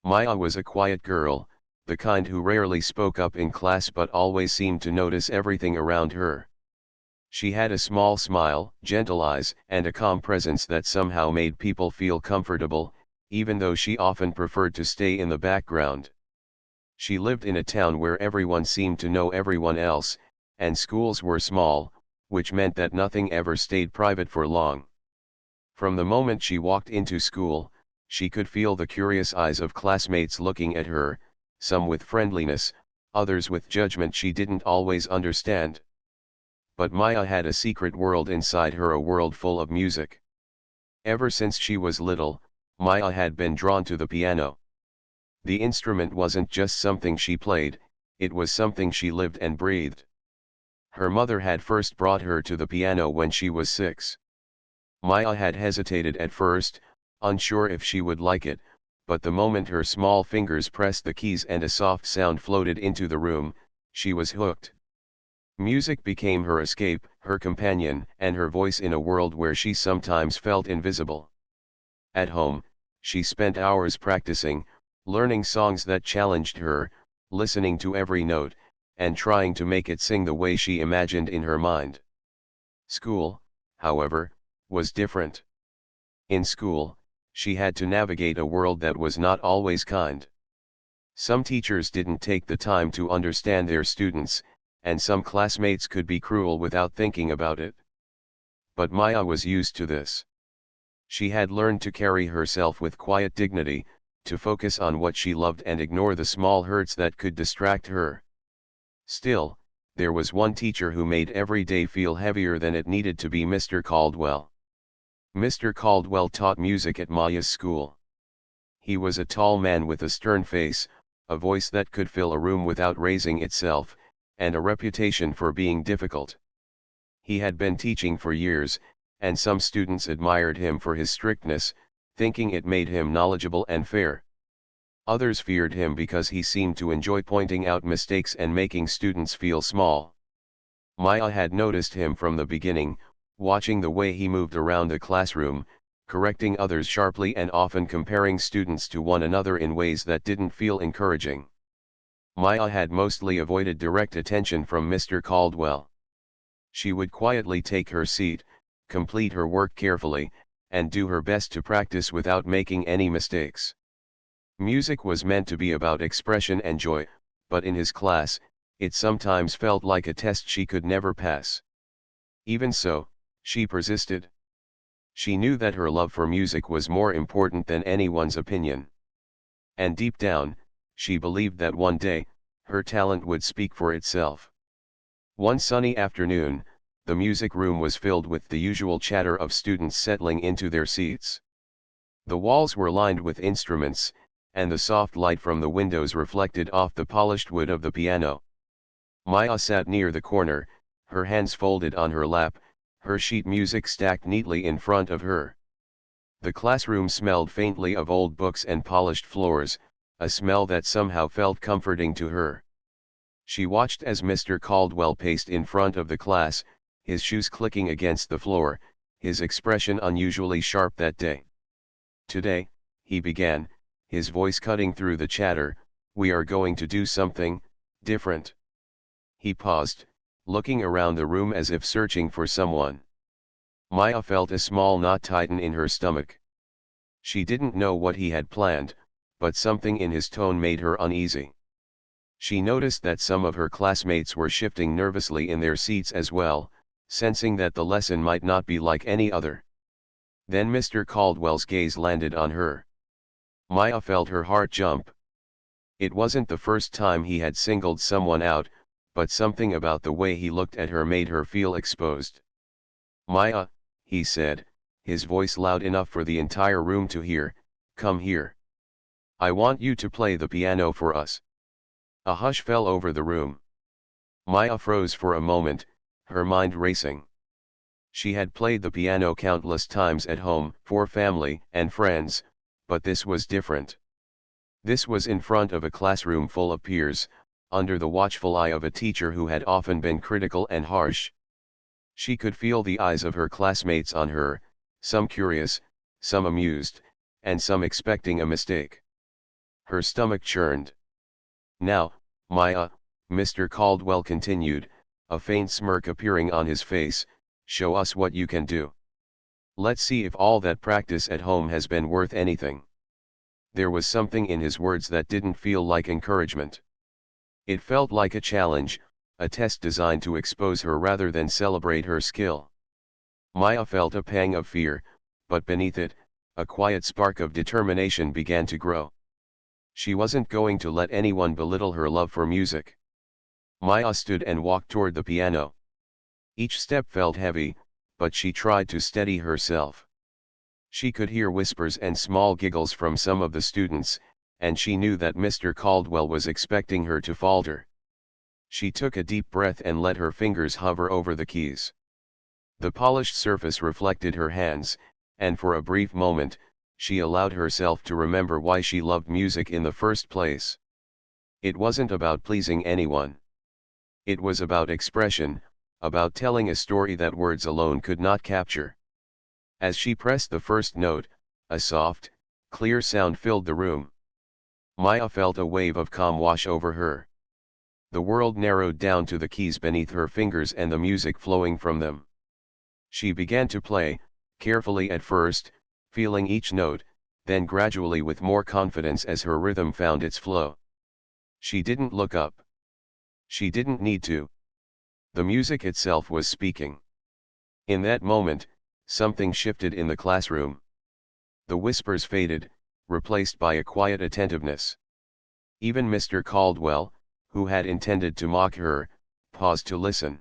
Maya was a quiet girl, the kind who rarely spoke up in class but always seemed to notice everything around her. She had a small smile, gentle eyes, and a calm presence that somehow made people feel comfortable, even though she often preferred to stay in the background. She lived in a town where everyone seemed to know everyone else, and schools were small, which meant that nothing ever stayed private for long. From the moment she walked into school, she could feel the curious eyes of classmates looking at her, some with friendliness, others with judgment she didn't always understand. But Maya had a secret world inside her, a world full of music. Ever since she was little, Maya had been drawn to the piano. The instrument wasn't just something she played, it was something she lived and breathed. Her mother had first brought her to the piano when she was 6. Maya had hesitated at first, unsure if she would like it, but the moment her small fingers pressed the keys and a soft sound floated into the room, she was hooked. Music became her escape, her companion, and her voice in a world where she sometimes felt invisible. At home, she spent hours practicing, learning songs that challenged her, listening to every note, and trying to make it sing the way she imagined in her mind. School, however, was different. In school, she had to navigate a world that was not always kind. Some teachers didn't take the time to understand their students, and some classmates could be cruel without thinking about it. But Maya was used to this. She had learned to carry herself with quiet dignity, to focus on what she loved and ignore the small hurts that could distract her. Still, there was one teacher who made every day feel heavier than it needed to be: Mr. Caldwell. Mr. Caldwell taught music at Maya's school. He was a tall man with a stern face, a voice that could fill a room without raising itself, and a reputation for being difficult. He had been teaching for years, and some students admired him for his strictness, thinking it made him knowledgeable and fair. Others feared him because he seemed to enjoy pointing out mistakes and making students feel small. Maya had noticed him from the beginning, watching the way he moved around the classroom, correcting others sharply and often comparing students to one another in ways that didn't feel encouraging. Maya had mostly avoided direct attention from Mr. Caldwell. She would quietly take her seat, complete her work carefully, and do her best to practice without making any mistakes. Music was meant to be about expression and joy, but in his class, it sometimes felt like a test she could never pass. Even so, she persisted. She knew that her love for music was more important than anyone's opinion. And deep down, she believed that one day, her talent would speak for itself. One sunny afternoon, the music room was filled with the usual chatter of students settling into their seats. The walls were lined with instruments, and the soft light from the windows reflected off the polished wood of the piano. Maya sat near the corner, her hands folded on her lap, her sheet music stacked neatly in front of her. The classroom smelled faintly of old books and polished floors, a smell that somehow felt comforting to her. She watched as Mr. Caldwell paced in front of the class, his shoes clicking against the floor, his expression unusually sharp that day. "Today," he began, his voice cutting through the chatter, "we are going to do something different." He paused, looking around the room as if searching for someone. Maya felt a small knot tighten in her stomach. She didn't know what he had planned, but something in his tone made her uneasy. She noticed that some of her classmates were shifting nervously in their seats as well, sensing that the lesson might not be like any other. Then Mr. Caldwell's gaze landed on her. Maya felt her heart jump. It wasn't the first time he had singled someone out, but something about the way he looked at her made her feel exposed. "Maya," he said, his voice loud enough for the entire room to hear, "come here. I want you to play the piano for us." A hush fell over the room. Maya froze for a moment, her mind racing. She had played the piano countless times at home, for family and friends, but this was different. This was in front of a classroom full of peers, under the watchful eye of a teacher who had often been critical and harsh. She could feel the eyes of her classmates on her, some curious, some amused, and some expecting a mistake. Her stomach churned. "Now, Maya," Mr. Caldwell continued, a faint smirk appearing on his face, "show us what you can do. Let's see if all that practice at home has been worth anything." There was something in his words that didn't feel like encouragement. It felt like a challenge, a test designed to expose her rather than celebrate her skill. Maya felt a pang of fear, but beneath it, a quiet spark of determination began to grow. She wasn't going to let anyone belittle her love for music. Maya stood and walked toward the piano. Each step felt heavy, but she tried to steady herself. She could hear whispers and small giggles from some of the students, and she knew that Mr. Caldwell was expecting her to falter. She took a deep breath and let her fingers hover over the keys. The polished surface reflected her hands, and for a brief moment, she allowed herself to remember why she loved music in the first place. It wasn't about pleasing anyone. It was about expression, about telling a story that words alone could not capture. As she pressed the first note, a soft, clear sound filled the room. Maya felt a wave of calm wash over her. The world narrowed down to the keys beneath her fingers and the music flowing from them. She began to play, carefully at first, feeling each note, then gradually with more confidence as her rhythm found its flow. She didn't look up. She didn't need to. The music itself was speaking. In that moment, something shifted in the classroom. The whispers faded, replaced by a quiet attentiveness. Even Mr. Caldwell, who had intended to mock her, paused to listen.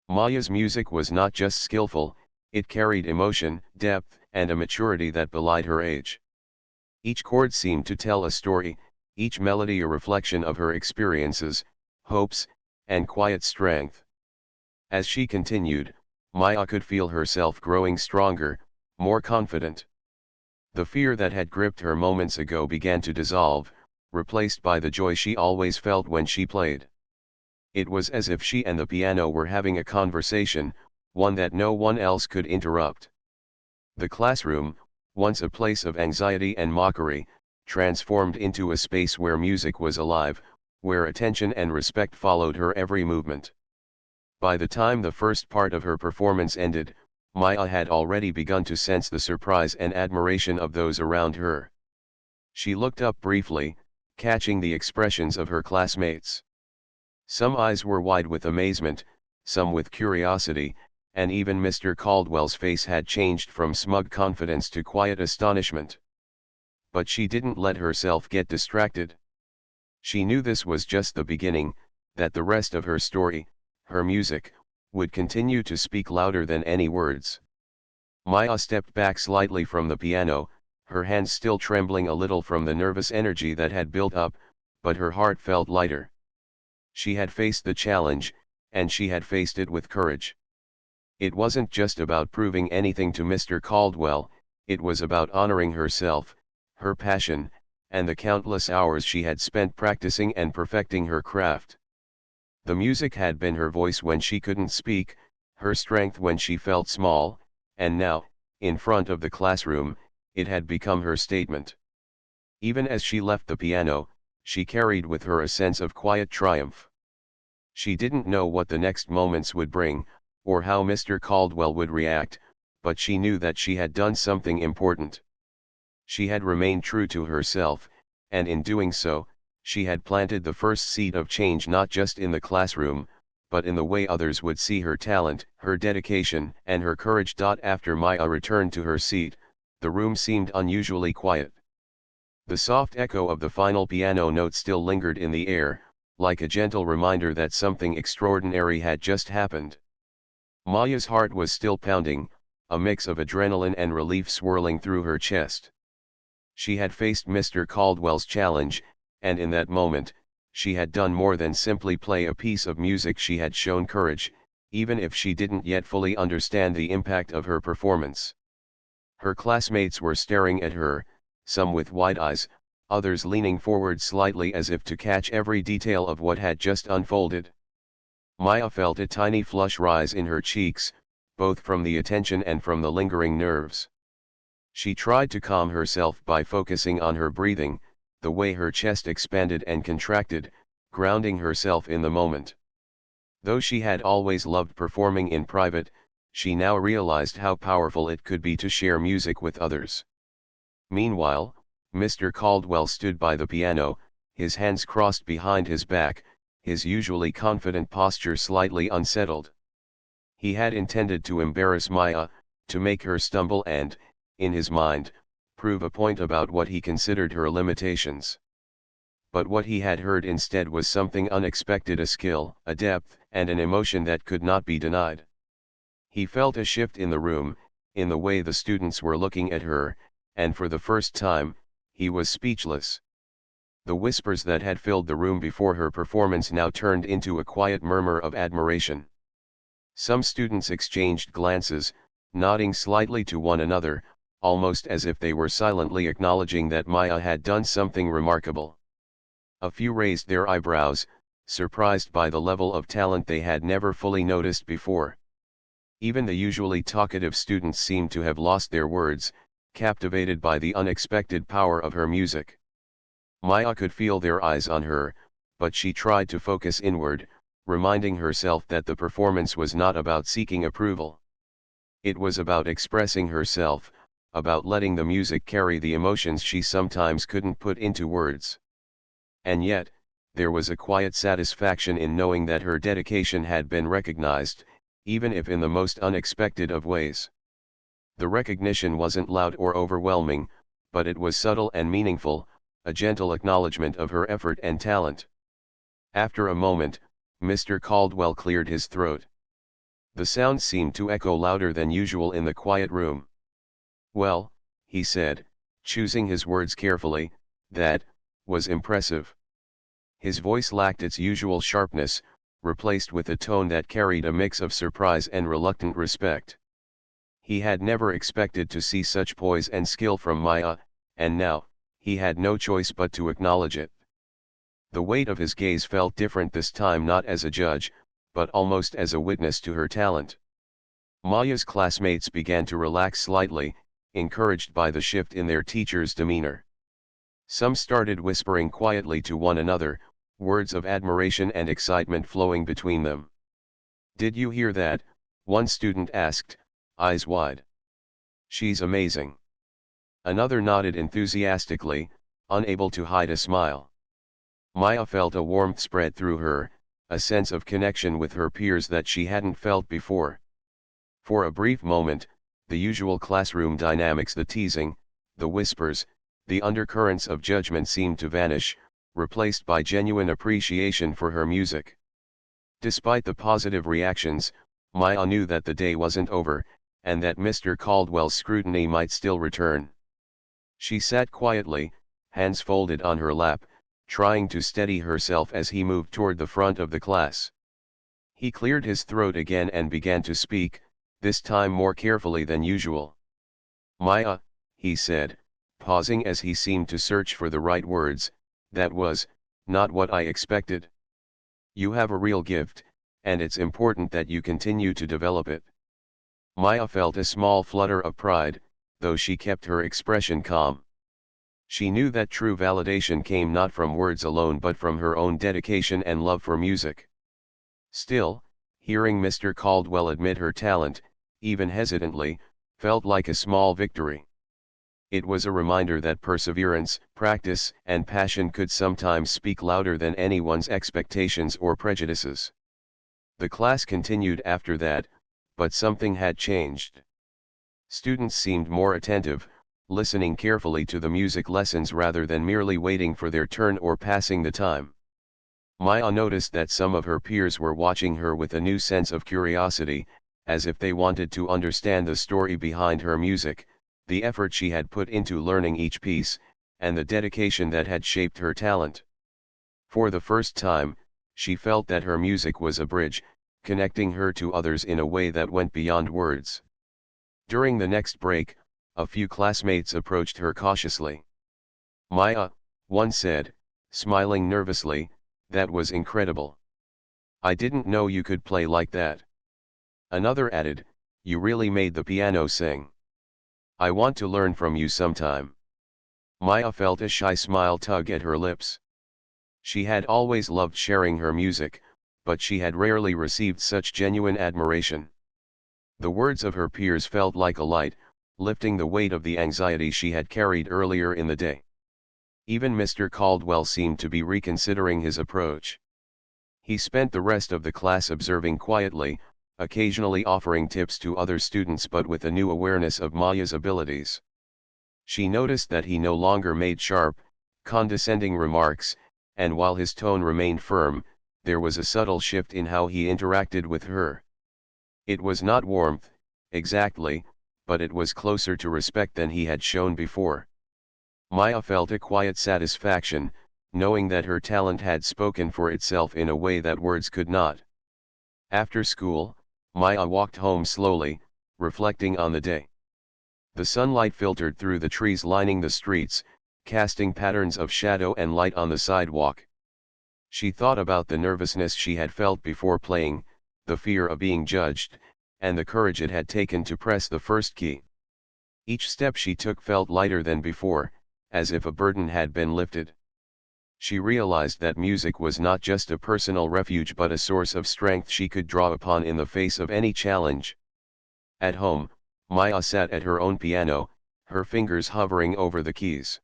Maya's music was not just skillful, it carried emotion, depth, and a maturity that belied her age. Each chord seemed to tell a story, each melody a reflection of her experiences, hopes, and quiet strength. As she continued, Maya could feel herself growing stronger, more confident. The fear that had gripped her moments ago began to dissolve, replaced by the joy she always felt when she played. It was as if she and the piano were having a conversation, one that no one else could interrupt. The classroom, once a place of anxiety and mockery, transformed into a space where music was alive, where attention and respect followed her every movement. By the time the first part of her performance ended, Maya had already begun to sense the surprise and admiration of those around her. She looked up briefly, catching the expressions of her classmates. Some eyes were wide with amazement, some with curiosity, and even Mr. Caldwell's face had changed from smug confidence to quiet astonishment. But she didn't let herself get distracted. She knew this was just the beginning, that the rest of her story, her music, would continue to speak louder than any words. Maya stepped back slightly from the piano, her hands still trembling a little from the nervous energy that had built up, but her heart felt lighter. She had faced the challenge, and she had faced it with courage. It wasn't just about proving anything to Mr. Caldwell, it was about honoring herself, her passion, and the countless hours she had spent practicing and perfecting her craft. The music had been her voice when she couldn't speak, her strength when she felt small, and now, in front of the classroom, it had become her statement. Even as she left the piano, she carried with her a sense of quiet triumph. She didn't know what the next moments would bring, or how Mr. Caldwell would react, but she knew that she had done something important. She had remained true to herself, and in doing so, she had planted the first seed of change not just in the classroom, but in the way others would see her talent, her dedication, and her courage. After Maya returned to her seat, the room seemed unusually quiet. The soft echo of the final piano note still lingered in the air, like a gentle reminder that something extraordinary had just happened. Maya's heart was still pounding, a mix of adrenaline and relief swirling through her chest. She had faced Mr. Caldwell's challenge, and in that moment, she had done more than simply play a piece of music. She had shown courage, even if she didn't yet fully understand the impact of her performance. Her classmates were staring at her, some with wide eyes, others leaning forward slightly as if to catch every detail of what had just unfolded. Maya felt a tiny flush rise in her cheeks, both from the attention and from the lingering nerves. She tried to calm herself by focusing on her breathing, the way her chest expanded and contracted, grounding herself in the moment. Though she had always loved performing in private, she now realized how powerful it could be to share music with others. Meanwhile, Mr. Caldwell stood by the piano, his hands crossed behind his back, his usually confident posture slightly unsettled. He had intended to embarrass Maya, to make her stumble and, in his mind, prove a point about what he considered her limitations. But what he had heard instead was something unexpected: a skill, a depth, and an emotion that could not be denied. He felt a shift in the room, in the way the students were looking at her, and for the first time, he was speechless. The whispers that had filled the room before her performance now turned into a quiet murmur of admiration. Some students exchanged glances, nodding slightly to one another, almost as if they were silently acknowledging that Maya had done something remarkable. A few raised their eyebrows, surprised by the level of talent they had never fully noticed before. Even the usually talkative students seemed to have lost their words, captivated by the unexpected power of her music. Maya could feel their eyes on her, but she tried to focus inward, reminding herself that the performance was not about seeking approval. It was about expressing herself, about letting the music carry the emotions she sometimes couldn't put into words. And yet, there was a quiet satisfaction in knowing that her dedication had been recognized, even if in the most unexpected of ways. The recognition wasn't loud or overwhelming, but it was subtle and meaningful, a gentle acknowledgement of her effort and talent. After a moment, Mr. Caldwell cleared his throat. The sound seemed to echo louder than usual in the quiet room. "Well," he said, choosing his words carefully, "that was impressive." His voice lacked its usual sharpness, replaced with a tone that carried a mix of surprise and reluctant respect. He had never expected to see such poise and skill from Maya, and now, he had no choice but to acknowledge it. The weight of his gaze felt different this time, not as a judge, but almost as a witness to her talent. Maya's classmates began to relax slightly, encouraged by the shift in their teacher's demeanor. Some started whispering quietly to one another, words of admiration and excitement flowing between them. "Did you hear that?" one student asked, eyes wide. "She's amazing." Another nodded enthusiastically, unable to hide a smile. Maya felt a warmth spread through her, a sense of connection with her peers that she hadn't felt before. For a brief moment, the usual classroom dynamics, the teasing, the whispers, the undercurrents of judgment seemed to vanish, replaced by genuine appreciation for her music. Despite the positive reactions, Maya knew that the day wasn't over, and that Mr. Caldwell's scrutiny might still return. She sat quietly, hands folded on her lap, trying to steady herself as he moved toward the front of the class. He cleared his throat again and began to speak, this time more carefully than usual. "Maya," he said, pausing as he seemed to search for the right words, "that was not what I expected. You have a real gift, and it's important that you continue to develop it." Maya felt a small flutter of pride, though she kept her expression calm. She knew that true validation came not from words alone but from her own dedication and love for music. Still, hearing Mr. Caldwell admit her talent, even hesitantly, felt like a small victory. It was a reminder that perseverance, practice, and passion could sometimes speak louder than anyone's expectations or prejudices. The class continued after that, but something had changed. Students seemed more attentive, listening carefully to the music lessons rather than merely waiting for their turn or passing the time. Maya noticed that some of her peers were watching her with a new sense of curiosity, as if they wanted to understand the story behind her music, the effort she had put into learning each piece, and the dedication that had shaped her talent. For the first time, she felt that her music was a bridge, connecting her to others in a way that went beyond words. During the next break, a few classmates approached her cautiously. "Maya," one said, smiling nervously, "that was incredible. I didn't know you could play like that." Another added, "You really made the piano sing. I want to learn from you sometime." Maya felt a shy smile tug at her lips. She had always loved sharing her music, but she had rarely received such genuine admiration. The words of her peers felt like a light, lifting the weight of the anxiety she had carried earlier in the day. Even Mr. Caldwell seemed to be reconsidering his approach. He spent the rest of the class observing quietly, occasionally offering tips to other students but with a new awareness of Maya's abilities. She noticed that he no longer made sharp, condescending remarks, and while his tone remained firm, there was a subtle shift in how he interacted with her. It was not warmth, exactly, but it was closer to respect than he had shown before. Maya felt a quiet satisfaction, knowing that her talent had spoken for itself in a way that words could not. After school, Maya walked home slowly, reflecting on the day. The sunlight filtered through the trees lining the streets, casting patterns of shadow and light on the sidewalk. She thought about the nervousness she had felt before playing, the fear of being judged, and the courage it had taken to press the first key. Each step she took felt lighter than before, as if a burden had been lifted. She realized that music was not just a personal refuge but a source of strength she could draw upon in the face of any challenge. At home, Maya sat at her own piano, her fingers hovering over the keys.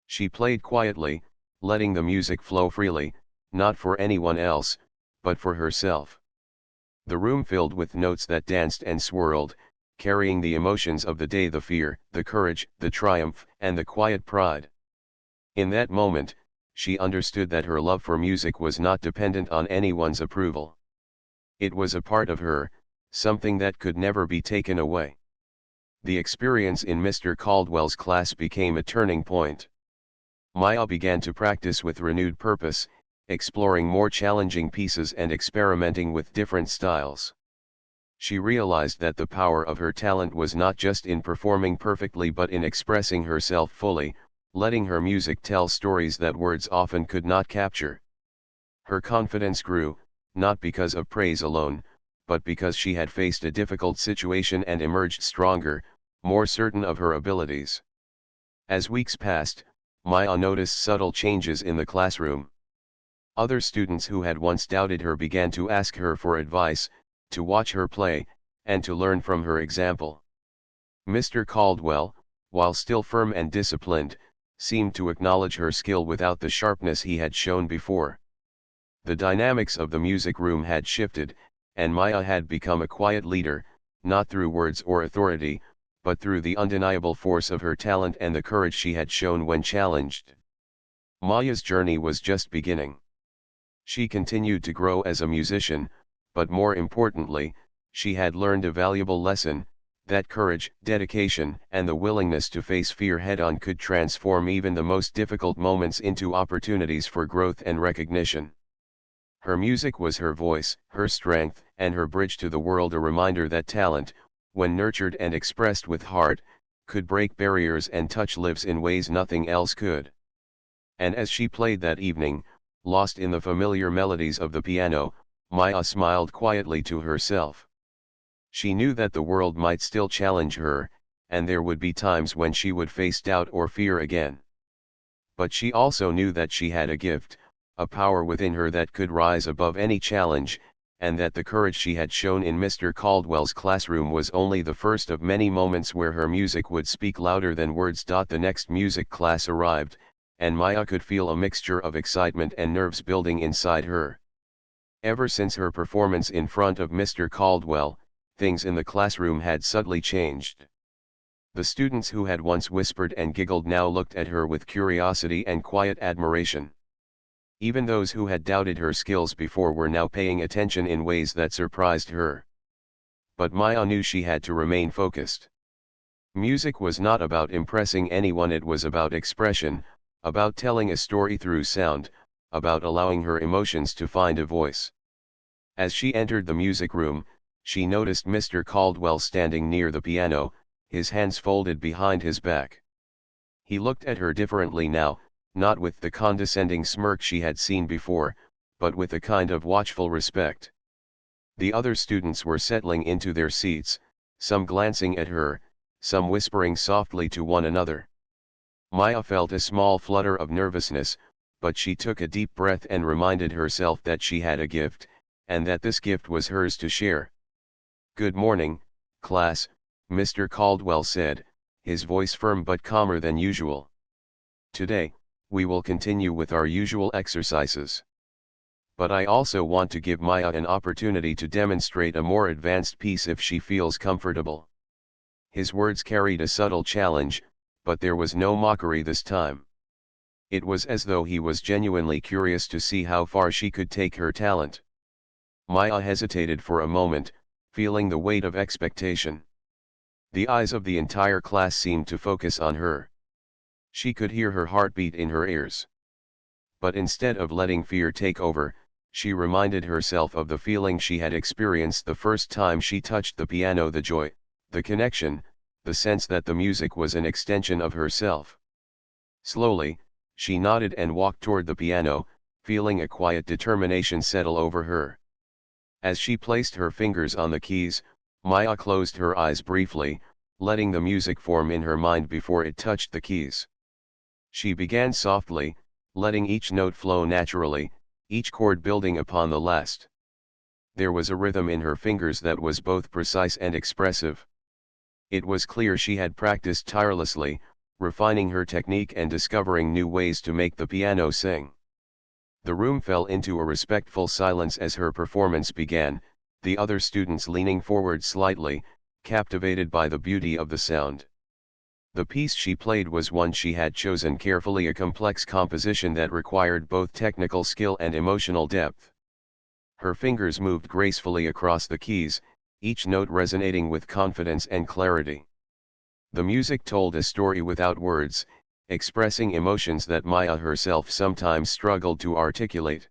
She played quietly, letting the music flow freely, not for anyone else, but for herself. The room filled with notes that danced and swirled, carrying the emotions of the day: the fear, the courage, the triumph, and the quiet pride. In that moment, she understood that her love for music was not dependent on anyone's approval. It was a part of her, something that could never be taken away. The experience in Mr. Caldwell's class became a turning point. Maya began to practice with renewed purpose, exploring more challenging pieces and experimenting with different styles. She realized that the power of her talent was not just in performing perfectly but in expressing herself fully, letting her music tell stories that words often could not capture. Her confidence grew, not because of praise alone, but because she had faced a difficult situation and emerged stronger, more certain of her abilities. As weeks passed, Maya noticed subtle changes in the classroom. Other students who had once doubted her began to ask her for advice, to watch her play, and to learn from her example. Mr. Caldwell, while still firm and disciplined, seemed to acknowledge her skill without the sharpness he had shown before. The dynamics of the music room had shifted, and Maya had become a quiet leader, not through words or authority, but through the undeniable force of her talent and the courage she had shown when challenged. Maya's journey was just beginning. She continued to grow as a musician, but more importantly, she had learned a valuable lesson, that courage, dedication, and the willingness to face fear head-on could transform even the most difficult moments into opportunities for growth and recognition. Her music was her voice, her strength, and her bridge to the world, a reminder that talent, when nurtured and expressed with heart, could break barriers and touch lives in ways nothing else could. And as she played that evening, lost in the familiar melodies of the piano, Maya smiled quietly to herself. She knew that the world might still challenge her, and there would be times when she would face doubt or fear again. But she also knew that she had a gift, a power within her that could rise above any challenge, and that the courage she had shown in Mr. Caldwell's classroom was only the first of many moments where her music would speak louder than words. The next music class arrived, and Maya could feel a mixture of excitement and nerves building inside her. Ever since her performance in front of Mr. Caldwell, things in the classroom had subtly changed. The students who had once whispered and giggled now looked at her with curiosity and quiet admiration. Even those who had doubted her skills before were now paying attention in ways that surprised her. But Maya knew she had to remain focused. Music was not about impressing anyone, it was about expression, about telling a story through sound, about allowing her emotions to find a voice. As she entered the music room, she noticed Mr. Caldwell standing near the piano, his hands folded behind his back. He looked at her differently now, not with the condescending smirk she had seen before, but with a kind of watchful respect. The other students were settling into their seats, some glancing at her, some whispering softly to one another. Maya felt a small flutter of nervousness, but she took a deep breath and reminded herself that she had a gift, and that this gift was hers to share. "Good morning, class," Mr. Caldwell said, his voice firm but calmer than usual. "Today, we will continue with our usual exercises. But I also want to give Maya an opportunity to demonstrate a more advanced piece if she feels comfortable." His words carried a subtle challenge, but there was no mockery this time. It was as though he was genuinely curious to see how far she could take her talent. Maya hesitated for a moment, feeling the weight of expectation. The eyes of the entire class seemed to focus on her. She could hear her heartbeat in her ears. But instead of letting fear take over, she reminded herself of the feeling she had experienced the first time she touched the piano, the joy, the connection, the sense that the music was an extension of herself. Slowly, she nodded and walked toward the piano, feeling a quiet determination settle over her. As she placed her fingers on the keys, Maya closed her eyes briefly, letting the music form in her mind before it touched the keys. She began softly, letting each note flow naturally, each chord building upon the last. There was a rhythm in her fingers that was both precise and expressive. It was clear she had practiced tirelessly, refining her technique and discovering new ways to make the piano sing. The room fell into a respectful silence as her performance began, the other students leaning forward slightly, captivated by the beauty of the sound. The piece she played was one she had chosen carefully, a complex composition that required both technical skill and emotional depth. Her fingers moved gracefully across the keys, each note resonating with confidence and clarity. The music told a story without words, expressing emotions that Maya herself sometimes struggled to articulate.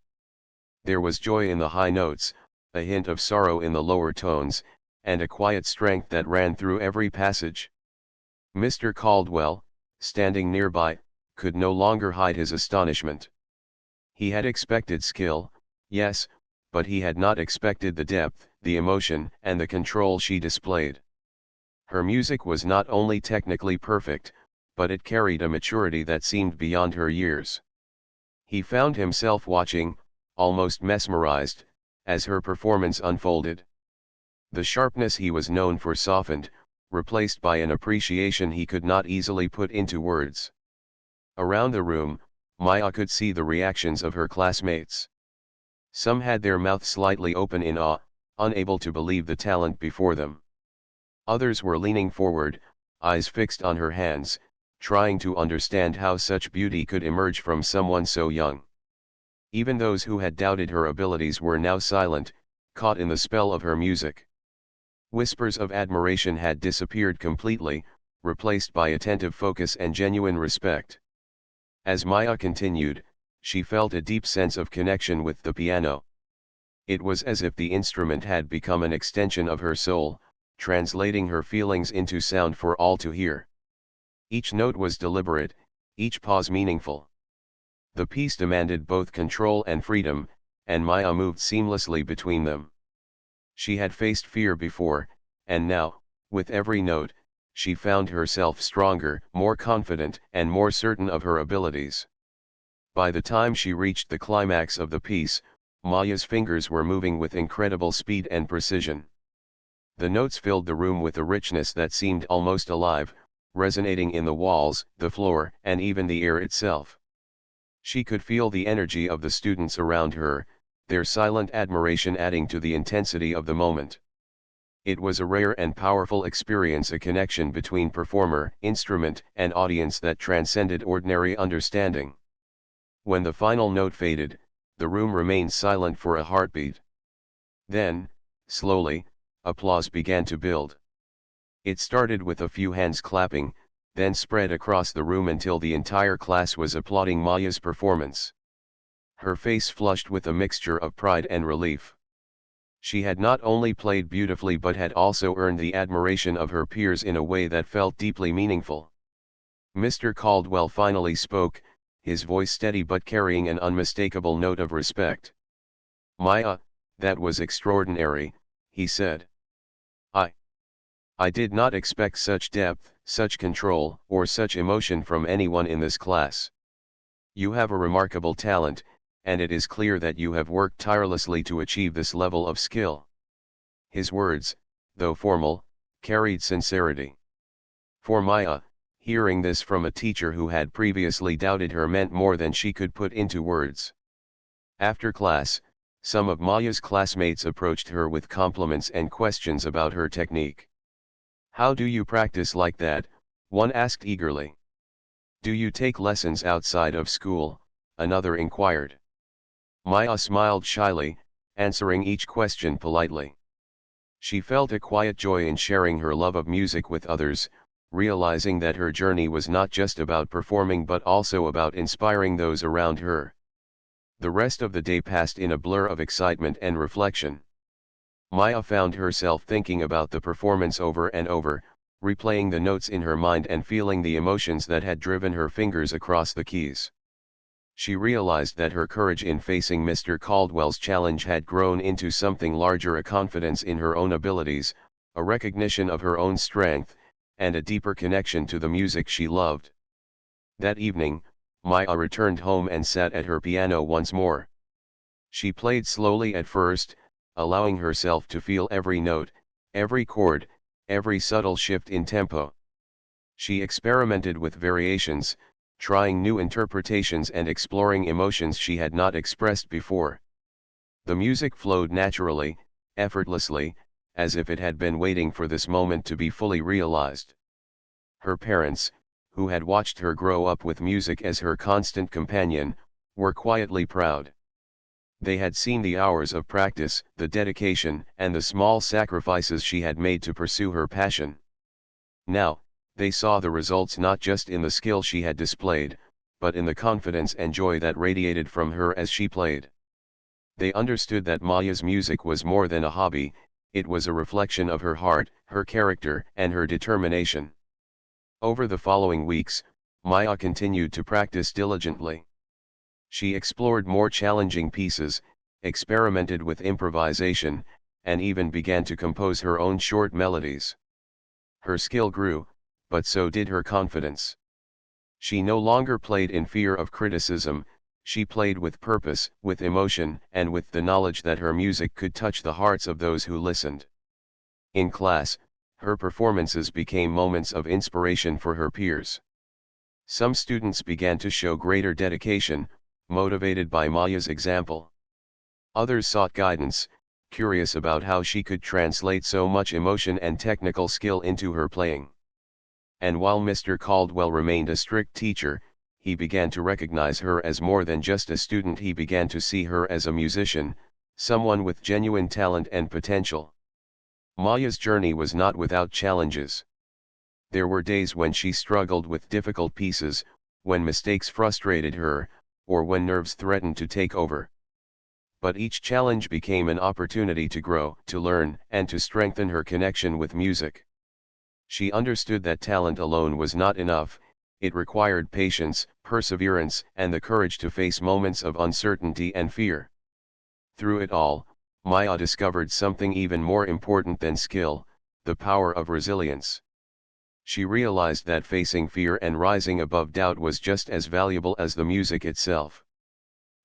There was joy in the high notes, a hint of sorrow in the lower tones, and a quiet strength that ran through every passage. Mr. Caldwell, standing nearby, could no longer hide his astonishment. He had expected skill, yes, but he had not expected the depth, the emotion, and the control she displayed. Her music was not only technically perfect, but it carried a maturity that seemed beyond her years. He found himself watching, almost mesmerized, as her performance unfolded. The sharpness he was known for softened, replaced by an appreciation he could not easily put into words. Around the room, Maya could see the reactions of her classmates. Some had their mouths slightly open in awe, unable to believe the talent before them. Others were leaning forward, eyes fixed on her hands, trying to understand how such beauty could emerge from someone so young. Even those who had doubted her abilities were now silent, caught in the spell of her music. Whispers of admiration had disappeared completely, replaced by attentive focus and genuine respect. As Maya continued, she felt a deep sense of connection with the piano. It was as if the instrument had become an extension of her soul, translating her feelings into sound for all to hear. Each note was deliberate, each pause meaningful. The piece demanded both control and freedom, and Maya moved seamlessly between them. She had faced fear before, and now, with every note, she found herself stronger, more confident, and more certain of her abilities. By the time she reached the climax of the piece, Maya's fingers were moving with incredible speed and precision. The notes filled the room with a richness that seemed almost alive, resonating in the walls, the floor, and even the air itself. She could feel the energy of the students around her, their silent admiration adding to the intensity of the moment. It was a rare and powerful experience, a connection between performer, instrument, and audience that transcended ordinary understanding. When the final note faded, the room remained silent for a heartbeat. Then, slowly, applause began to build. It started with a few hands clapping, then spread across the room until the entire class was applauding Maya's performance. Her face flushed with a mixture of pride and relief. She had not only played beautifully but had also earned the admiration of her peers in a way that felt deeply meaningful. Mr. Caldwell finally spoke, his voice steady but carrying an unmistakable note of respect. "Maya, that was extraordinary," he said. "I I did not expect such depth, such control, or such emotion from anyone in this class. You have a remarkable talent, and it is clear that you have worked tirelessly to achieve this level of skill. His words, though formal, carried sincerity. For Maya, hearing this from a teacher who had previously doubted her meant more than she could put into words. After class, some of Maya's classmates approached her with compliments and questions about her technique. "How do you practice like that?" one asked eagerly. "Do you take lessons outside of school?" another inquired. Maya smiled shyly, answering each question politely. She felt a quiet joy in sharing her love of music with others, realizing that her journey was not just about performing but also about inspiring those around her. The rest of the day passed in a blur of excitement and reflection. Maya found herself thinking about the performance over and over, replaying the notes in her mind and feeling the emotions that had driven her fingers across the keys. She realized that her courage in facing Mr. Caldwell's challenge had grown into something larger, a confidence in her own abilities, a recognition of her own strength, and a deeper connection to the music she loved. That evening, Maya returned home and sat at her piano once more. She played slowly at first, allowing herself to feel every note, every chord, every subtle shift in tempo. She experimented with variations, trying new interpretations and exploring emotions she had not expressed before. The music flowed naturally, effortlessly, as if it had been waiting for this moment to be fully realized. Her parents, who had watched her grow up with music as her constant companion, were quietly proud. They had seen the hours of practice, the dedication, and the small sacrifices she had made to pursue her passion. Now, they saw the results not just in the skill she had displayed, but in the confidence and joy that radiated from her as she played. They understood that Maya's music was more than a hobby, it was a reflection of her heart, her character, and her determination. Over the following weeks, Maya continued to practice diligently. She explored more challenging pieces, experimented with improvisation, and even began to compose her own short melodies. Her skill grew, but so did her confidence. She no longer played in fear of criticism, she played with purpose, with emotion, and with the knowledge that her music could touch the hearts of those who listened. In class, her performances became moments of inspiration for her peers. Some students began to show greater dedication, motivated by Maya's example. Others sought guidance, curious about how she could translate so much emotion and technical skill into her playing. And while Mr. Caldwell remained a strict teacher, he began to recognize her as more than just a student. He began to see her as a musician, someone with genuine talent and potential. Maya's journey was not without challenges. There were days when she struggled with difficult pieces, when mistakes frustrated her, or when nerves threatened to take over. But each challenge became an opportunity to grow, to learn, and to strengthen her connection with music. She understood that talent alone was not enough, it required patience, perseverance, and the courage to face moments of uncertainty and fear. Through it all, Maya discovered something even more important than skill, the power of resilience. She realized that facing fear and rising above doubt was just as valuable as the music itself.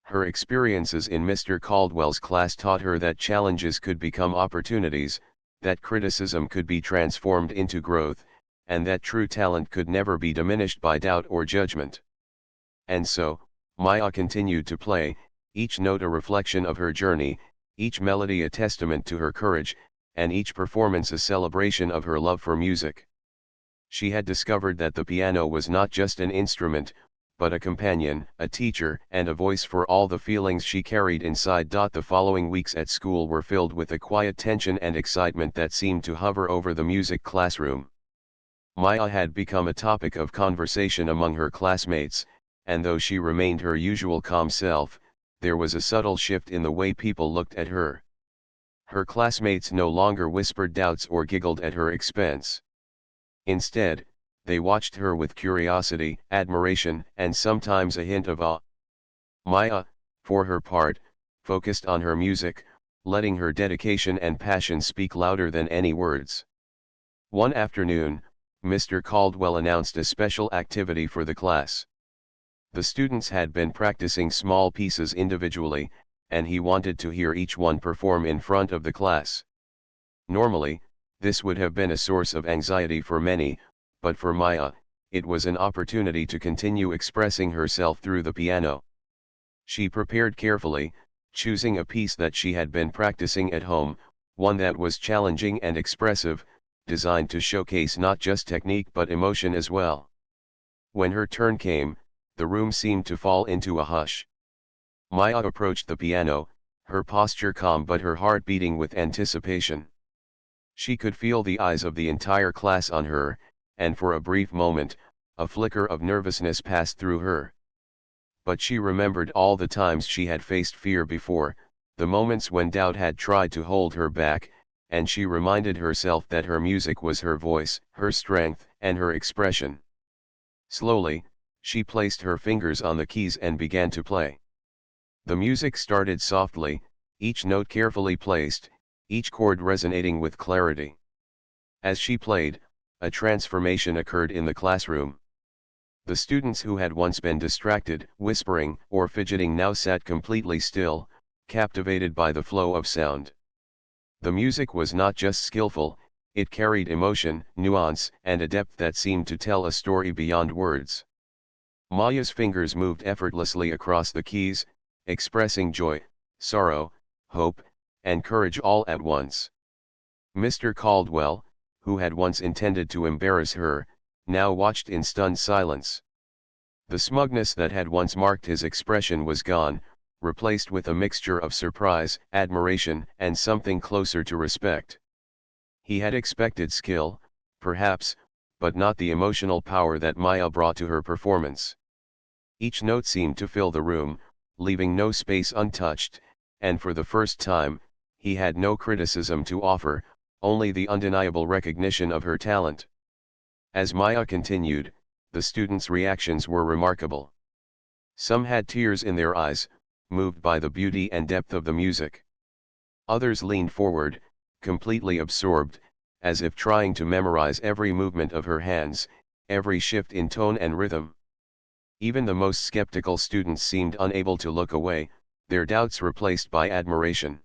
Her experiences in Mr. Caldwell's class taught her that challenges could become opportunities, that criticism could be transformed into growth, and that true talent could never be diminished by doubt or judgment. And so, Maya continued to play, each note a reflection of her journey, each melody a testament to her courage, and each performance a celebration of her love for music. She had discovered that the piano was not just an instrument, but a companion, a teacher, and a voice for all the feelings she carried inside. The following weeks at school were filled with a quiet tension and excitement that seemed to hover over the music classroom. Maya had become a topic of conversation among her classmates, and though she remained her usual calm self, there was a subtle shift in the way people looked at her. Her classmates no longer whispered doubts or giggled at her expense. Instead, they watched her with curiosity, admiration, and sometimes a hint of awe. Maya, for her part, focused on her music, letting her dedication and passion speak louder than any words. One afternoon, Mr. Caldwell announced a special activity for the class. The students had been practicing small pieces individually, and he wanted to hear each one perform in front of the class. Normally, this would have been a source of anxiety for many, but for Maya, it was an opportunity to continue expressing herself through the piano. She prepared carefully, choosing a piece that she had been practicing at home, one that was challenging and expressive, designed to showcase not just technique but emotion as well. When her turn came, the room seemed to fall into a hush. Maya approached the piano, her posture calm but her heart beating with anticipation. She could feel the eyes of the entire class on her, and for a brief moment, a flicker of nervousness passed through her. But she remembered all the times she had faced fear before, the moments when doubt had tried to hold her back, and she reminded herself that her music was her voice, her strength, and her expression. Slowly, she placed her fingers on the keys and began to play. The music started softly, each note carefully placed, each chord resonating with clarity. As she played, a transformation occurred in the classroom. The students who had once been distracted, whispering, or fidgeting now sat completely still, captivated by the flow of sound. The music was not just skillful, it carried emotion, nuance, and a depth that seemed to tell a story beyond words. Maya's fingers moved effortlessly across the keys, expressing joy, sorrow, hope, and courage all at once. Mr. Caldwell, who had once intended to embarrass her, now watched in stunned silence. The smugness that had once marked his expression was gone, replaced with a mixture of surprise, admiration, and something closer to respect. He had expected skill, perhaps, but not the emotional power that Maya brought to her performance. Each note seemed to fill the room, leaving no space untouched, and for the first time, he had no criticism to offer, only the undeniable recognition of her talent. As Maya continued, the students' reactions were remarkable. Some had tears in their eyes, moved by the beauty and depth of the music. Others leaned forward, completely absorbed, as if trying to memorize every movement of her hands, every shift in tone and rhythm. Even the most skeptical students seemed unable to look away, their doubts replaced by admiration.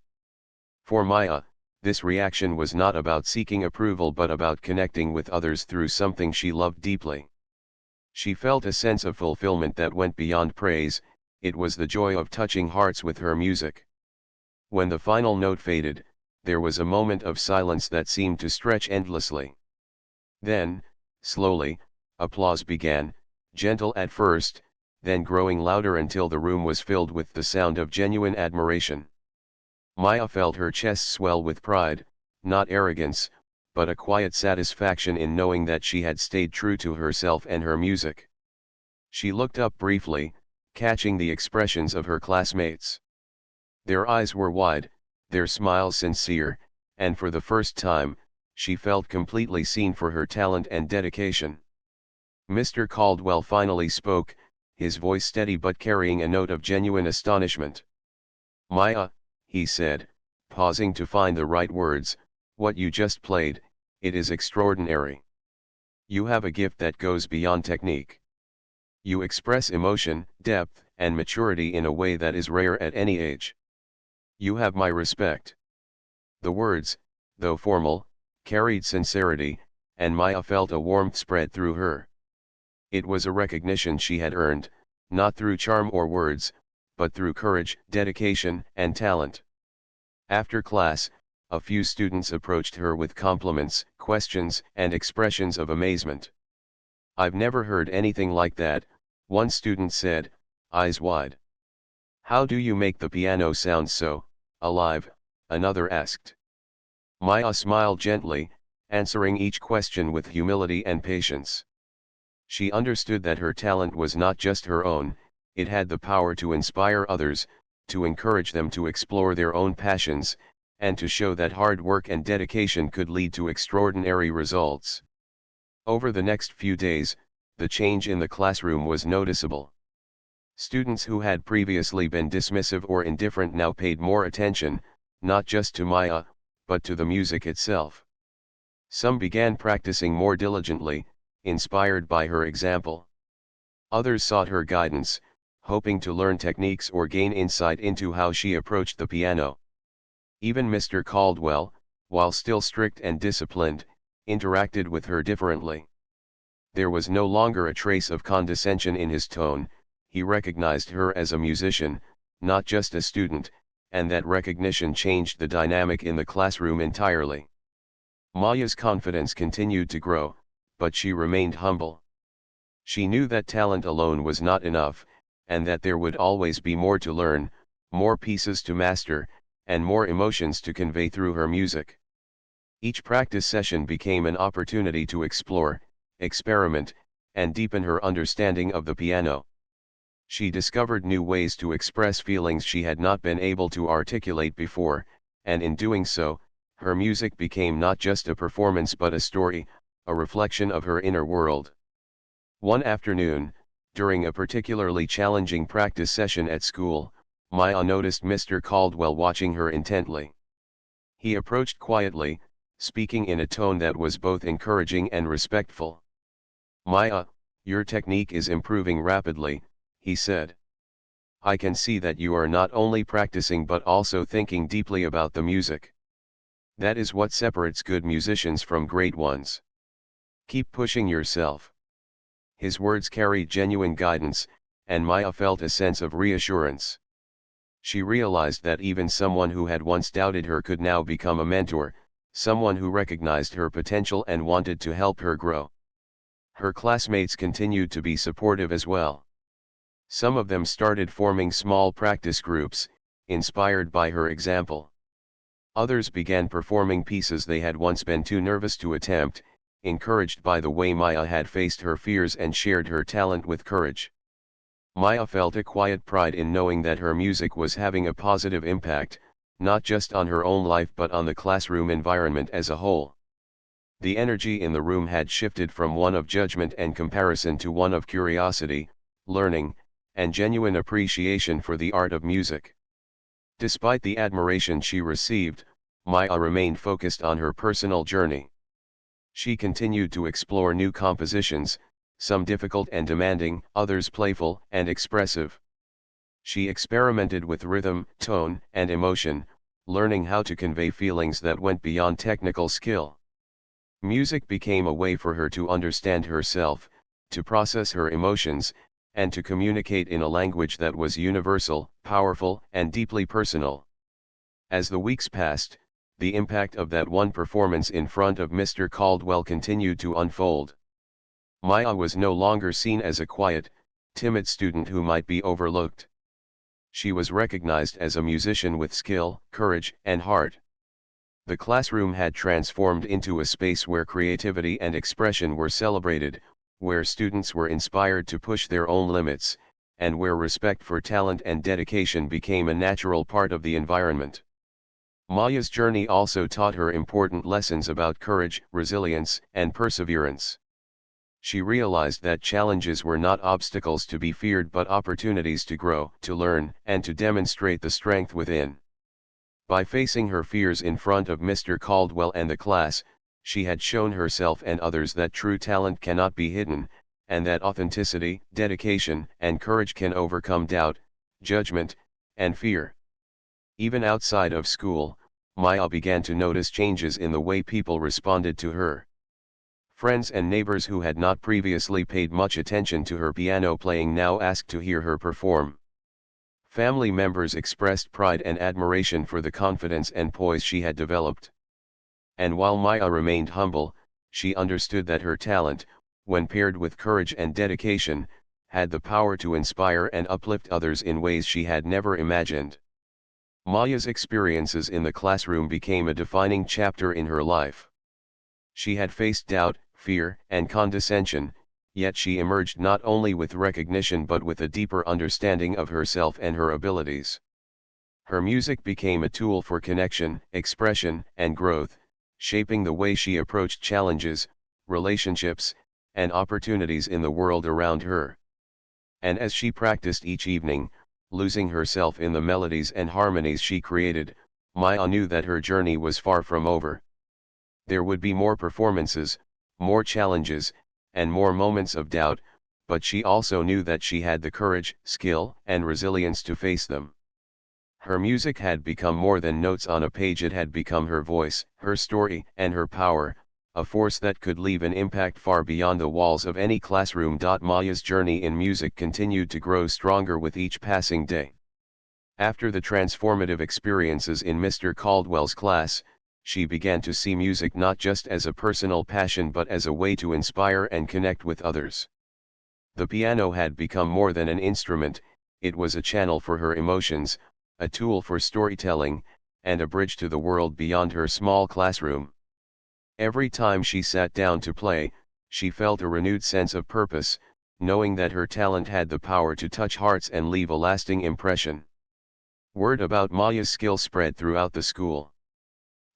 For Maya, this reaction was not about seeking approval but about connecting with others through something she loved deeply. She felt a sense of fulfillment that went beyond praise, it was the joy of touching hearts with her music. When the final note faded, there was a moment of silence that seemed to stretch endlessly. Then, slowly, applause began, gentle at first, then growing louder until the room was filled with the sound of genuine admiration. Maya felt her chest swell with pride, not arrogance, but a quiet satisfaction in knowing that she had stayed true to herself and her music. She looked up briefly, catching the expressions of her classmates. Their eyes were wide, their smiles sincere, and for the first time, she felt completely seen for her talent and dedication. Mr. Caldwell finally spoke, his voice steady but carrying a note of genuine astonishment. "Maya," he said, pausing to find the right words, "what you just played, it is extraordinary. You have a gift that goes beyond technique. You express emotion, depth, and maturity in a way that is rare at any age. You have my respect." The words, though formal, carried sincerity, and Maya felt a warmth spread through her. It was a recognition she had earned, not through charm or words, but through courage, dedication, and talent. After class, a few students approached her with compliments, questions, and expressions of amazement. "I've never heard anything like that," one student said, eyes wide. "How do you make the piano sound so alive?" another asked. Maya smiled gently, answering each question with humility and patience. She understood that her talent was not just her own, it had the power to inspire others, to encourage them to explore their own passions, and to show that hard work and dedication could lead to extraordinary results. Over the next few days, the change in the classroom was noticeable. Students who had previously been dismissive or indifferent now paid more attention, not just to Maya, but to the music itself. Some began practicing more diligently, inspired by her example. Others sought her guidance, hoping to learn techniques or gain insight into how she approached the piano. Even Mr. Caldwell, while still strict and disciplined, interacted with her differently. There was no longer a trace of condescension in his tone. He recognized her as a musician, not just a student, and that recognition changed the dynamic in the classroom entirely. Maya's confidence continued to grow, but she remained humble. She knew that talent alone was not enough, and that there would always be more to learn, more pieces to master, and more emotions to convey through her music. Each practice session became an opportunity to explore, experiment, and deepen her understanding of the piano. She discovered new ways to express feelings she had not been able to articulate before, and in doing so, her music became not just a performance but a story, a reflection of her inner world. One afternoon, during a particularly challenging practice session at school, Maya noticed Mr. Caldwell watching her intently. He approached quietly, speaking in a tone that was both encouraging and respectful. "Maya, your technique is improving rapidly," he said. "I can see that you are not only practicing but also thinking deeply about the music. That is what separates good musicians from great ones. Keep pushing yourself." His words carried genuine guidance, and Maya felt a sense of reassurance. She realized that even someone who had once doubted her could now become a mentor, someone who recognized her potential and wanted to help her grow. Her classmates continued to be supportive as well. Some of them started forming small practice groups, inspired by her example. Others began performing pieces they had once been too nervous to attempt, encouraged by the way Maya had faced her fears and shared her talent with courage. Maya felt a quiet pride in knowing that her music was having a positive impact, not just on her own life but on the classroom environment as a whole. The energy in the room had shifted from one of judgment and comparison to one of curiosity, learning, and genuine appreciation for the art of music. Despite the admiration she received, Maya remained focused on her personal journey. She continued to explore new compositions, some difficult and demanding, others playful and expressive. She experimented with rhythm, tone, and emotion, learning how to convey feelings that went beyond technical skill. Music became a way for her to understand herself, to process her emotions, and to communicate in a language that was universal, powerful, and deeply personal. As the weeks passed, the impact of that one performance in front of Mr. Caldwell continued to unfold. Maya was no longer seen as a quiet, timid student who might be overlooked. She was recognized as a musician with skill, courage, and heart. The classroom had transformed into a space where creativity and expression were celebrated, where students were inspired to push their own limits, and where respect for talent and dedication became a natural part of the environment. Maya's journey also taught her important lessons about courage, resilience, and perseverance. She realized that challenges were not obstacles to be feared but opportunities to grow, to learn, and to demonstrate the strength within. By facing her fears in front of Mr. Caldwell and the class, she had shown herself and others that true talent cannot be hidden, and that authenticity, dedication, and courage can overcome doubt, judgment, and fear. Even outside of school, Maya began to notice changes in the way people responded to her. Friends and neighbors who had not previously paid much attention to her piano playing now asked to hear her perform. Family members expressed pride and admiration for the confidence and poise she had developed. And while Maya remained humble, she understood that her talent, when paired with courage and dedication, had the power to inspire and uplift others in ways she had never imagined. Maya's experiences in the classroom became a defining chapter in her life. She had faced doubt, fear, and condescension, yet she emerged not only with recognition but with a deeper understanding of herself and her abilities. Her music became a tool for connection, expression, and growth, shaping the way she approached challenges, relationships, and opportunities in the world around her. And as she practiced each evening, losing herself in the melodies and harmonies she created, Maya knew that her journey was far from over. There would be more performances, more challenges, and more moments of doubt, but she also knew that she had the courage, skill, and resilience to face them. Her music had become more than notes on a page. It had become her voice, her story, and her power, a force that could leave an impact far beyond the walls of any classroom. Maya's journey in music continued to grow stronger with each passing day. After the transformative experiences in Mr. Caldwell's class, she began to see music not just as a personal passion but as a way to inspire and connect with others. The piano had become more than an instrument, it was a channel for her emotions, a tool for storytelling, and a bridge to the world beyond her small classroom. Every time she sat down to play, she felt a renewed sense of purpose, knowing that her talent had the power to touch hearts and leave a lasting impression. Word about Maya's skill spread throughout the school.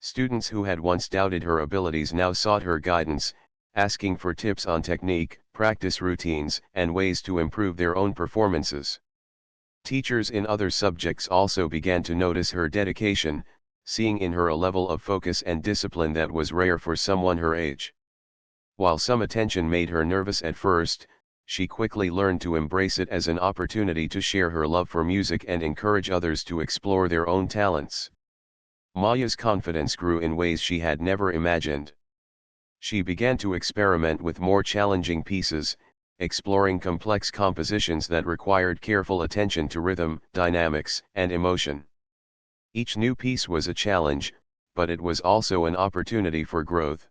Students who had once doubted her abilities now sought her guidance, asking for tips on technique, practice routines, and ways to improve their own performances. Teachers in other subjects also began to notice her dedication, seeing in her a level of focus and discipline that was rare for someone her age. While some attention made her nervous at first, she quickly learned to embrace it as an opportunity to share her love for music and encourage others to explore their own talents. Maya's confidence grew in ways she had never imagined. She began to experiment with more challenging pieces, exploring complex compositions that required careful attention to rhythm, dynamics, and emotion. Each new piece was a challenge, but it was also an opportunity for growth.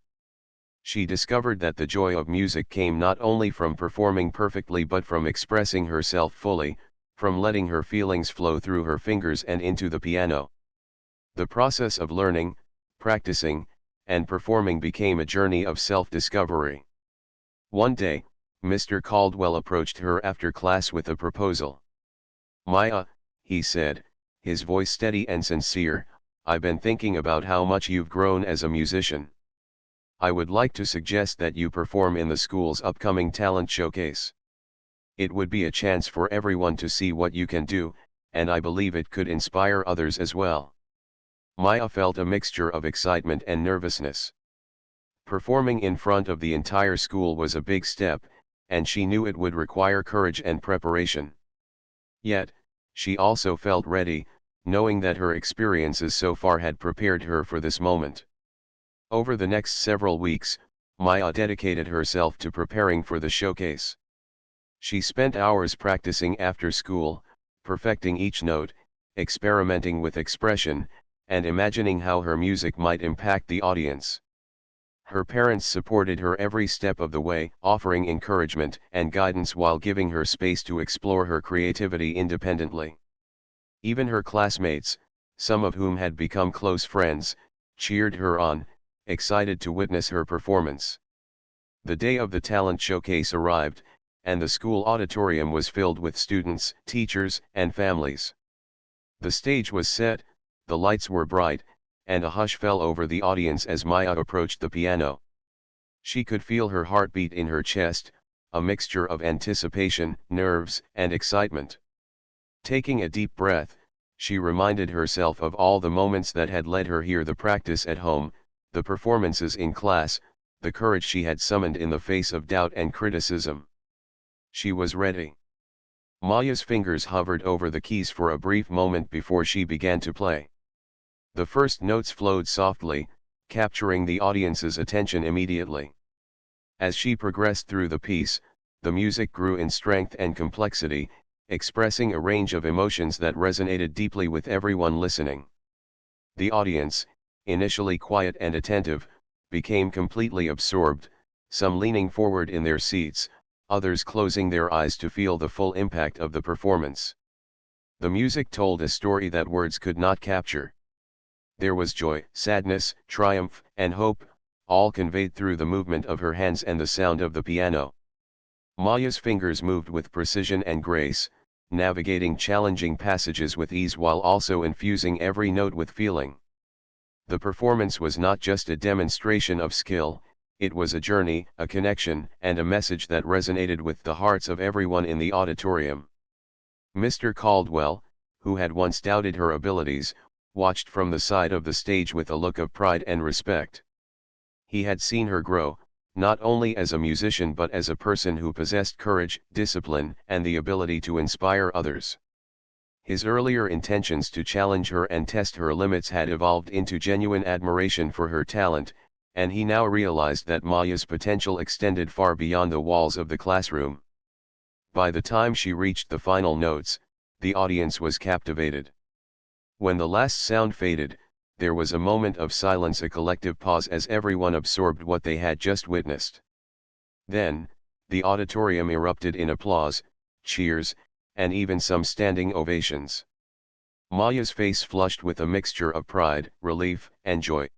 She discovered that the joy of music came not only from performing perfectly but from expressing herself fully, from letting her feelings flow through her fingers and into the piano. The process of learning, practicing, and performing became a journey of self-discovery. One day, Mr. Caldwell approached her after class with a proposal. "Maya," he said, his voice steady and sincere, "I've been thinking about how much you've grown as a musician. I would like to suggest that you perform in the school's upcoming talent showcase. It would be a chance for everyone to see what you can do, and I believe it could inspire others as well." Maya felt a mixture of excitement and nervousness. Performing in front of the entire school was a big step, and she knew it would require courage and preparation. Yet, she also felt ready, knowing that her experiences so far had prepared her for this moment. Over the next several weeks, Maya dedicated herself to preparing for the showcase. She spent hours practicing after school, perfecting each note, experimenting with expression, and imagining how her music might impact the audience. Her parents supported her every step of the way, offering encouragement and guidance while giving her space to explore her creativity independently. Even her classmates, some of whom had become close friends, cheered her on, excited to witness her performance. The day of the talent showcase arrived, and the school auditorium was filled with students, teachers, and families. The stage was set, the lights were bright, and a hush fell over the audience as Maya approached the piano. She could feel her heartbeat in her chest, a mixture of anticipation, nerves, and excitement. Taking a deep breath, she reminded herself of all the moments that had led her here: the practice at home, the performances in class, the courage she had summoned in the face of doubt and criticism. She was ready. Maya's fingers hovered over the keys for a brief moment before she began to play. The first notes flowed softly, capturing the audience's attention immediately. As she progressed through the piece, the music grew in strength and complexity, expressing a range of emotions that resonated deeply with everyone listening. The audience, initially quiet and attentive, became completely absorbed, some leaning forward in their seats, others closing their eyes to feel the full impact of the performance. The music told a story that words could not capture. There was joy, sadness, triumph, and hope, all conveyed through the movement of her hands and the sound of the piano. Maya's fingers moved with precision and grace, navigating challenging passages with ease while also infusing every note with feeling. The performance was not just a demonstration of skill, it was a journey, a connection, and a message that resonated with the hearts of everyone in the auditorium. Mr. Caldwell, who had once doubted her abilities, watched from the side of the stage with a look of pride and respect. He had seen her grow, not only as a musician but as a person who possessed courage, discipline, and the ability to inspire others. His earlier intentions to challenge her and test her limits had evolved into genuine admiration for her talent, and he now realized that Maya's potential extended far beyond the walls of the classroom. By the time she reached the final notes, the audience was captivated. When the last sound faded, there was a moment of silence, a collective pause as everyone absorbed what they had just witnessed. Then, the auditorium erupted in applause, cheers, and even some standing ovations. Maya's face flushed with a mixture of pride, relief, and joy.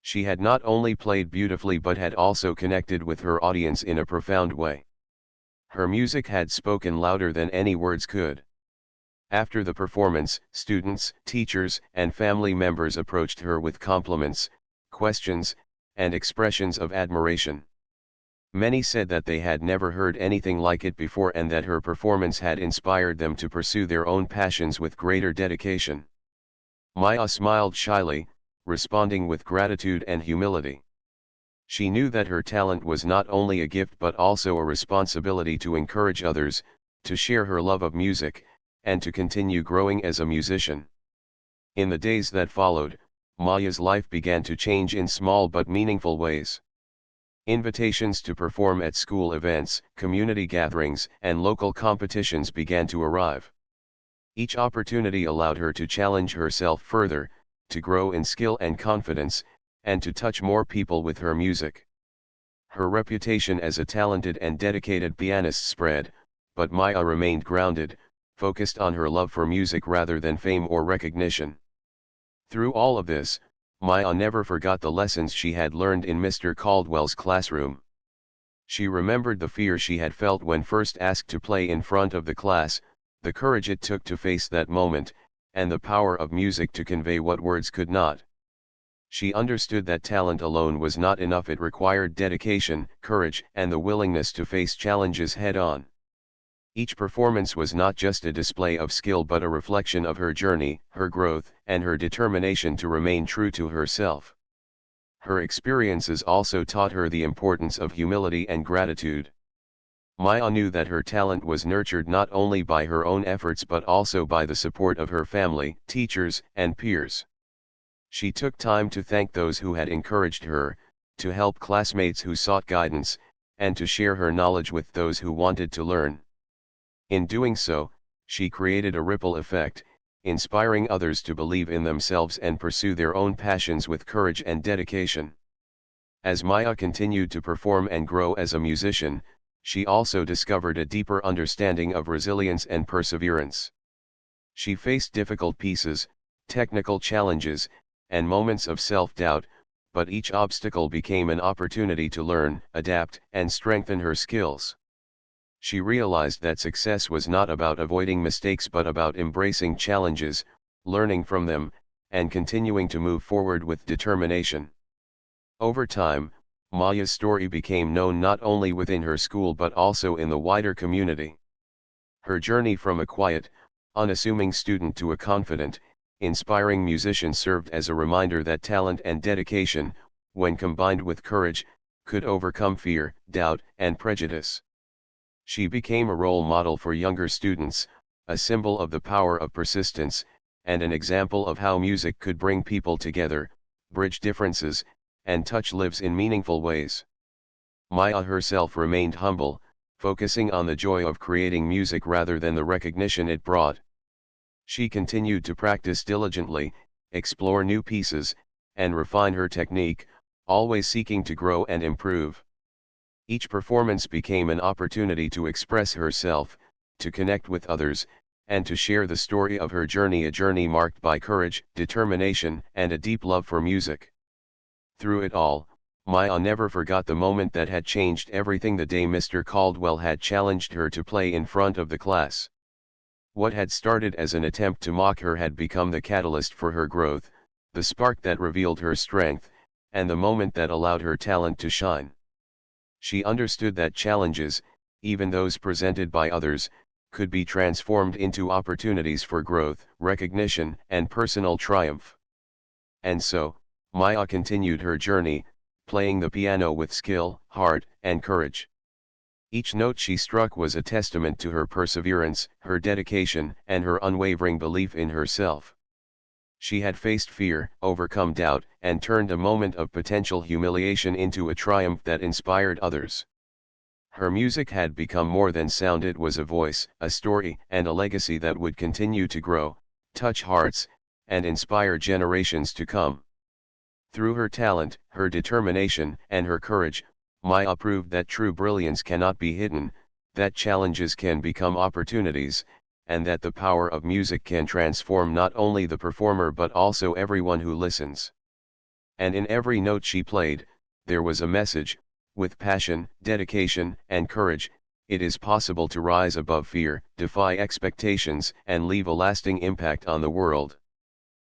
She had not only played beautifully but had also connected with her audience in a profound way. Her music had spoken louder than any words could. After the performance, students, teachers, and family members approached her with compliments, questions, and expressions of admiration. Many said that they had never heard anything like it before and that her performance had inspired them to pursue their own passions with greater dedication. Maya smiled shyly, responding with gratitude and humility. She knew that her talent was not only a gift but also a responsibility to encourage others, to share her love of music, and to continue growing as a musician. In the days that followed, Maya's life began to change in small but meaningful ways. Invitations to perform at school events, community gatherings, and local competitions began to arrive. Each opportunity allowed her to challenge herself further, to grow in skill and confidence, and to touch more people with her music. Her reputation as a talented and dedicated pianist spread, but Maya remained grounded, focused on her love for music rather than fame or recognition. Through all of this, Maya never forgot the lessons she had learned in Mr. Caldwell's classroom. She remembered the fear she had felt when first asked to play in front of the class, the courage it took to face that moment, and the power of music to convey what words could not. She understood that talent alone was not enough. It required dedication, courage, and the willingness to face challenges head-on. Each performance was not just a display of skill but a reflection of her journey, her growth, and her determination to remain true to herself. Her experiences also taught her the importance of humility and gratitude. Maya knew that her talent was nurtured not only by her own efforts but also by the support of her family, teachers, and peers. She took time to thank those who had encouraged her, to help classmates who sought guidance, and to share her knowledge with those who wanted to learn. In doing so, she created a ripple effect, inspiring others to believe in themselves and pursue their own passions with courage and dedication. As Maya continued to perform and grow as a musician, she also discovered a deeper understanding of resilience and perseverance. She faced difficult pieces, technical challenges, and moments of self-doubt, but each obstacle became an opportunity to learn, adapt, and strengthen her skills. She realized that success was not about avoiding mistakes but about embracing challenges, learning from them, and continuing to move forward with determination. Over time, Maya's story became known not only within her school but also in the wider community. Her journey from a quiet, unassuming student to a confident, inspiring musician served as a reminder that talent and dedication, when combined with courage, could overcome fear, doubt, and prejudice. She became a role model for younger students, a symbol of the power of persistence, and an example of how music could bring people together, bridge differences, and touch lives in meaningful ways. Maya herself remained humble, focusing on the joy of creating music rather than the recognition it brought. She continued to practice diligently, explore new pieces, and refine her technique, always seeking to grow and improve. Each performance became an opportunity to express herself, to connect with others, and to share the story of her journey, a journey marked by courage, determination, and a deep love for music. Through it all, Maya never forgot the moment that had changed everything, the day Mr. Caldwell had challenged her to play in front of the class. What had started as an attempt to mock her had become the catalyst for her growth, the spark that revealed her strength, and the moment that allowed her talent to shine. She understood that challenges, even those presented by others, could be transformed into opportunities for growth, recognition, and personal triumph. And so, Maya continued her journey, playing the piano with skill, heart, and courage. Each note she struck was a testament to her perseverance, her dedication, and her unwavering belief in herself. She had faced fear, overcome doubt, and turned a moment of potential humiliation into a triumph that inspired others. Her music had become more than sound, it was a voice, a story, and a legacy that would continue to grow, touch hearts, and inspire generations to come. Through her talent, her determination, and her courage, Maya proved that true brilliance cannot be hidden, that challenges can become opportunities, and that the power of music can transform not only the performer but also everyone who listens. And in every note she played, there was a message: with passion, dedication, and courage, it is possible to rise above fear, defy expectations, and leave a lasting impact on the world.